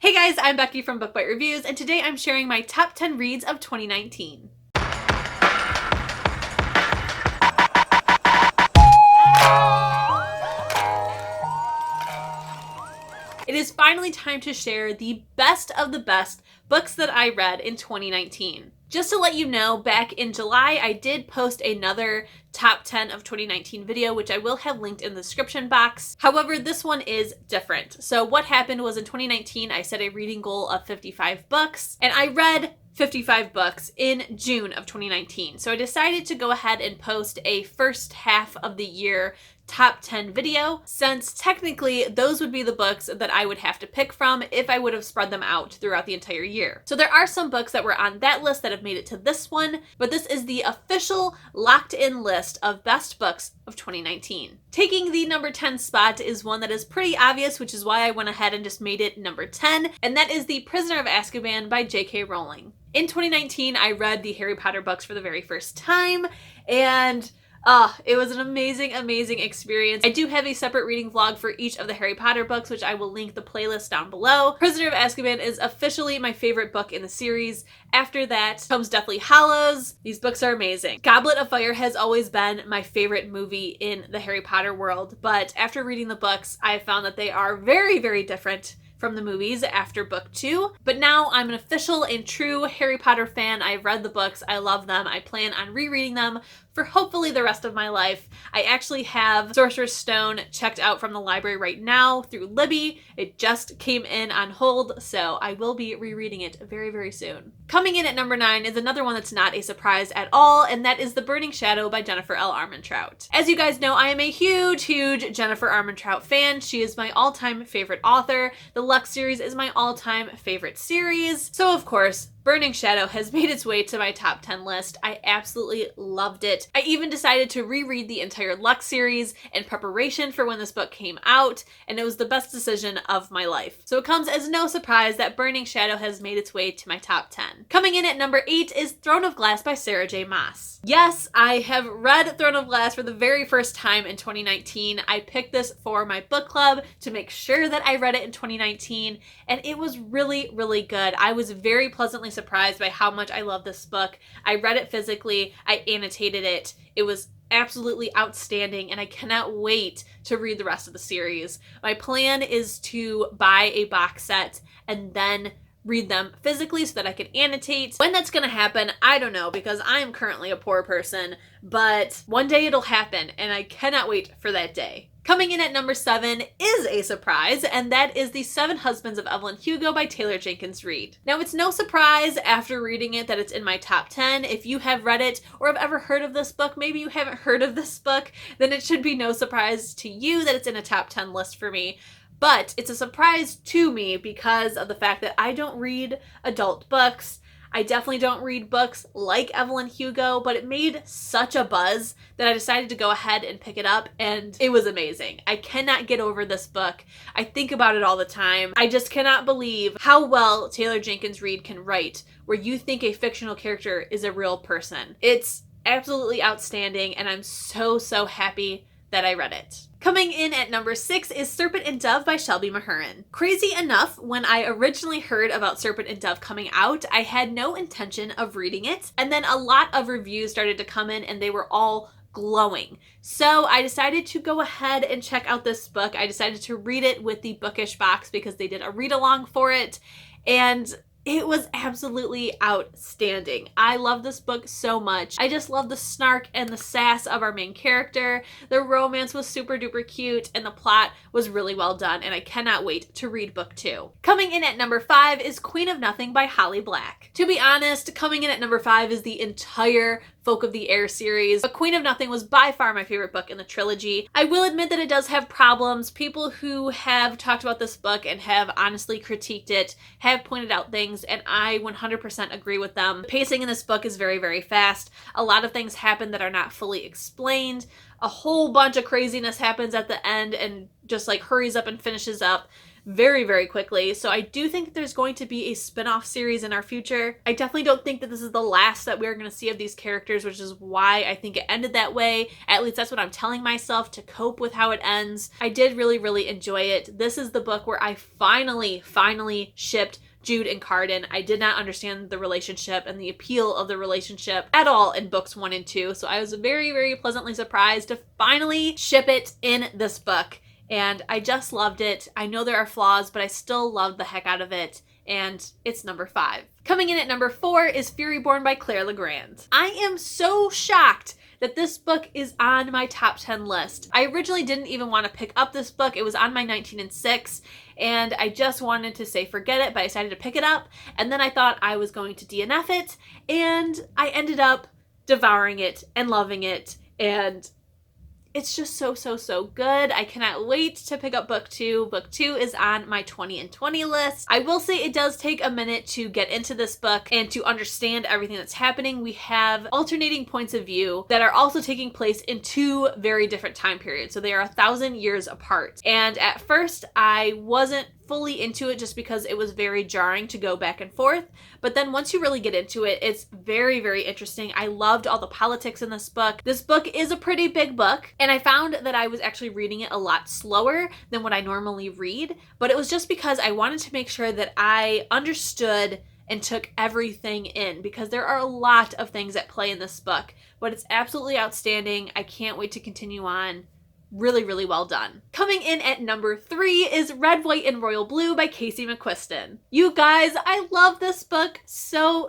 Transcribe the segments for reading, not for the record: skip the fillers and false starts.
Hey guys, I'm Becky from Book Bite Reviews, and today I'm sharing my top 10 reads of 2019. It is finally time to share the best of the best books that I read in 2019. Just to let you know, back in July, I did post another top 10 of 2019 video, which I will have linked in the description box. However, this one is different. So what happened was in 2019, I set a reading goal of 55 books, and I read 55 books in June of 2019. So I decided to go ahead and post a first half of the year top 10 video, since technically those would be the books that I would have to pick from if I would have spread them out throughout the entire year. So there are some books that were on that list that have made it to this one, but this is the official locked in list of best books of 2019. Taking the number 10 spot is one that is pretty obvious, which is why I went ahead and just made it number 10, and that is The Prisoner of Azkaban by J.K. Rowling. In 2019, I read the Harry Potter books for the very first time, and it was an amazing, amazing experience. I do have a separate reading vlog for each of the Harry Potter books, which I will link the playlist down below. Prisoner of Azkaban is officially my favorite book in the series. After that comes Deathly Hallows. These books are amazing. Goblet of Fire has always been my favorite movie in the Harry Potter world, but after reading the books, I found that they are very, very different from the movies after book 2. But now I'm an official and true Harry Potter fan. I've read the books. I love them. I plan on rereading them for hopefully the rest of my life. I actually have Sorcerer's Stone checked out from the library right now through Libby. It just came in on hold, so I will be rereading it very, very soon. Coming in at number 9 is another one that's not a surprise at all, and that is The Burning Shadow by Jennifer L. Armentrout. As you guys know, I am a huge, huge Jennifer Armentrout fan. She is my all-time favorite author. The Lux series is my all-time favorite series. So of course, Burning Shadow has made its way to my top 10 list. I absolutely loved it. I even decided to reread the entire Lux series in preparation for when this book came out, and it was the best decision of my life. So it comes as no surprise that Burning Shadow has made its way to my top 10. Coming in at number 8 is Throne of Glass by Sarah J. Maas. Yes, I have read Throne of Glass for the very first time in 2019. I picked this for my book club to make sure that I read it in 2019, and it was really, really good. I was very pleasantly surprised by how much I love this book. I read it physically, I annotated it. It was absolutely outstanding, and I cannot wait to read the rest of the series. My plan is to buy a box set and then read them physically so that I can annotate. When that's gonna happen, I don't know, because I am currently a poor person, but one day it'll happen, and I cannot wait for that day. Coming in at number 7 is a surprise, and that is The Seven Husbands of Evelyn Hugo by Taylor Jenkins Reid. Now, it's no surprise after reading it that it's in my top 10. If you have read it or have ever heard of this book, maybe you haven't heard of this book, then it should be no surprise to you that it's in a top 10 list for me. But it's a surprise to me because of the fact that I don't read adult books. I definitely don't read books like Evelyn Hugo, but it made such a buzz that I decided to go ahead and pick it up, and it was amazing. I cannot get over this book. I think about it all the time. I just cannot believe how well Taylor Jenkins Reid can write, where you think a fictional character is a real person. It's absolutely outstanding, and I'm so, so happy that I read it. Coming in at number 6 is Serpent and Death by Shelby Mahurin. Crazy enough, when I originally heard about Serpent and Death coming out, I had no intention of reading it, and then a lot of reviews started to come in and they were all glowing. So I decided to go ahead and check out this book. I decided to read it with the Bookish box because they did a read along for it, and it was absolutely outstanding. I love this book so much. I just love the snark and the sass of our main character. The romance was super duper cute, and the plot was really well done, and I cannot wait to read book 2. Coming in at number 5 is Queen of Nothing by Holly Black. To be honest, coming in at number 5 is the entire Folk of the Air series, but Queen of Nothing was by far my favorite book in the trilogy. I will admit that it does have problems. People who have talked about this book and have honestly critiqued it have pointed out things, and I 100% agree with them. The pacing in this book is very, very fast. A lot of things happen that are not fully explained. A whole bunch of craziness happens at the end and just like hurries up and finishes up very, very quickly. So I do think that there's going to be a spin-off series in our future. I definitely don't think that this is the last that we're going to see of these characters, which is why I think it ended that way. At least that's what I'm telling myself to cope with how it ends. I did really, really enjoy it. This is the book where I finally shipped Jude and Cardan. I did not understand the relationship and the appeal of the relationship at all in books 1 and 2. So I was very, very pleasantly surprised to finally ship it in this book. And I just loved it. I know there are flaws, but I still loved the heck out of it. And it's number 5. Coming in at number 4 is Furyborn by Claire Legrand. I am so shocked that this book is on my top 10 list. I originally didn't even want to pick up this book. It was on my 19 and 6, and I just wanted to say forget it, but I decided to pick it up, and then I thought I was going to DNF it, and I ended up devouring it and loving it, and it's just so good. I cannot wait to pick up book 2. Book 2 is on my 20 and 20 list. I will say it does take a minute to get into this book and to understand everything that's happening. We have alternating points of view that are also taking place in 2 very different time periods. So they are 1,000 years apart. And at first I wasn't fully into it just because it was very jarring to go back and forth. But then once you really get into it, it's very, very interesting. I loved all the politics in this book. This book is a pretty big book, and I found that I was actually reading it a lot slower than what I normally read, but it was just because I wanted to make sure that I understood and took everything in, because there are a lot of things at play in this book, but it's absolutely outstanding. I can't wait to continue on. Really, really well done. Coming in at number 3 is Red, White, and Royal Blue by Casey McQuiston. You guys, I love this book so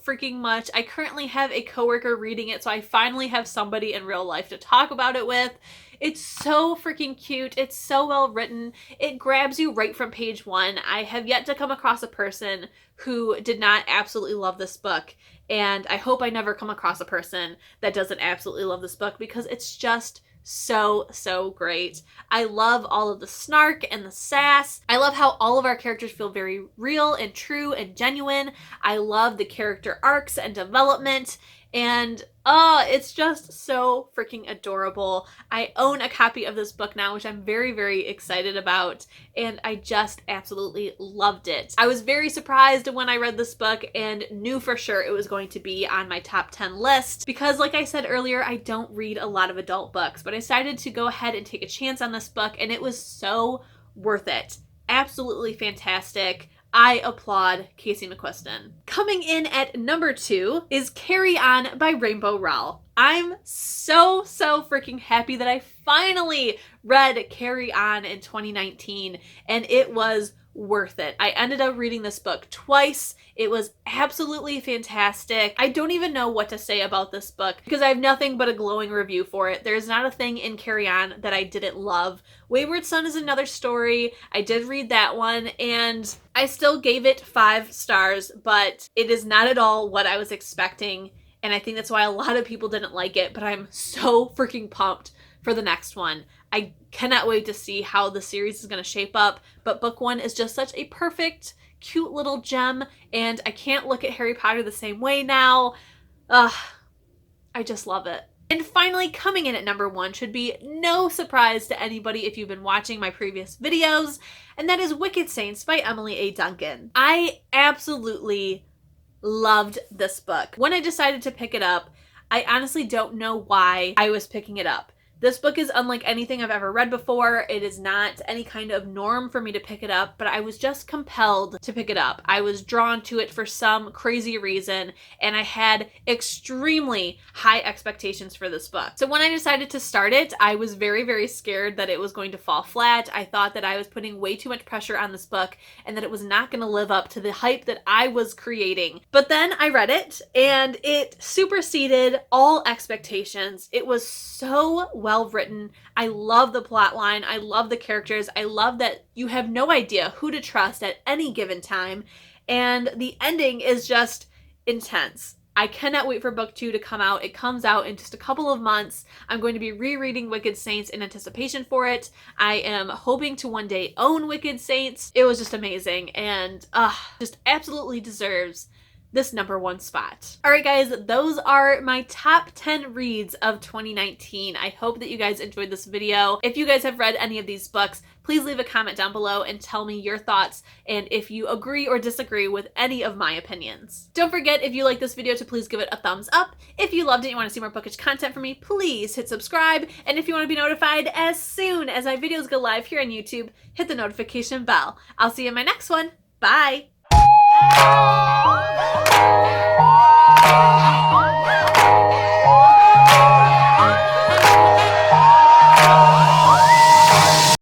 freaking much. I currently have a coworker reading it, so I finally have somebody in real life to talk about it with. It's so freaking cute. It's so well written. It grabs you right from page 1. I have yet to come across a person who did not absolutely love this book, and I hope I never come across a person that doesn't absolutely love this book, because it's just so great. I love all of the snark and the sass. I love how all of our characters feel very real and true and genuine. I love the character arcs and development, and it's just so freaking adorable. I own a copy of this book now, which I'm very, very excited about, and I just absolutely loved it. I was very surprised when I read this book and knew for sure it was going to be on my top 10 list, because like I said earlier, I don't read a lot of adult books, but I decided to go ahead and take a chance on this book, and it was so worth it. Absolutely fantastic. I applaud Casey McQuiston. Coming in at number 2 is Carry On by Rainbow Rowell. I'm so freaking happy that I finally read Carry On in 2019, and it was worth it. I ended up reading this book twice. It was absolutely fantastic. I don't even know what to say about this book because I have nothing but a glowing review for it. There's not a thing in Carry On that I didn't love. Wayward Son is another story. I did read that one, and I still gave it 5 stars, but it is not at all what I was expecting, and I think that's why a lot of people didn't like it, but I'm so freaking pumped for the next one. I cannot wait to see how the series is going to shape up, but book 1 is just such a perfect, cute little gem, and I can't look at Harry Potter the same way now. I just love it. And finally, coming in at number 1 should be no surprise to anybody if you've been watching my previous videos, and that is Wicked Saints by Emily A. Duncan. I absolutely loved this book. When I decided to pick it up, I honestly don't know why I was picking it up. This book is unlike anything I've ever read before. It is not any kind of norm for me to pick it up, but I was just compelled to pick it up. I was drawn to it for some crazy reason, and I had extremely high expectations for this book. So when I decided to start it, I was very, very scared that it was going to fall flat. I thought that I was putting way too much pressure on this book and that it was not going to live up to the hype that I was creating. But then I read it, and it superseded all expectations. It was so well written. I love the plot line. I love the characters. I love that you have no idea who to trust at any given time. And the ending is just intense. I cannot wait for book 2 to come out. It comes out in just a couple of months. I'm going to be rereading Wicked Saints in anticipation for it. I am hoping to one day own Wicked Saints. It was just amazing, and just absolutely deserves this #1 spot. Alright guys, those are my top 10 reads of 2019. I hope that you guys enjoyed this video. If you guys have read any of these books, please leave a comment down below and tell me your thoughts and if you agree or disagree with any of my opinions. Don't forget, if you like this video, to please give it a thumbs up. If you loved it and you want to see more bookish content from me, please hit subscribe. And if you want to be notified as soon as my videos go live here on YouTube, hit the notification bell. I'll see you in my next one. Bye!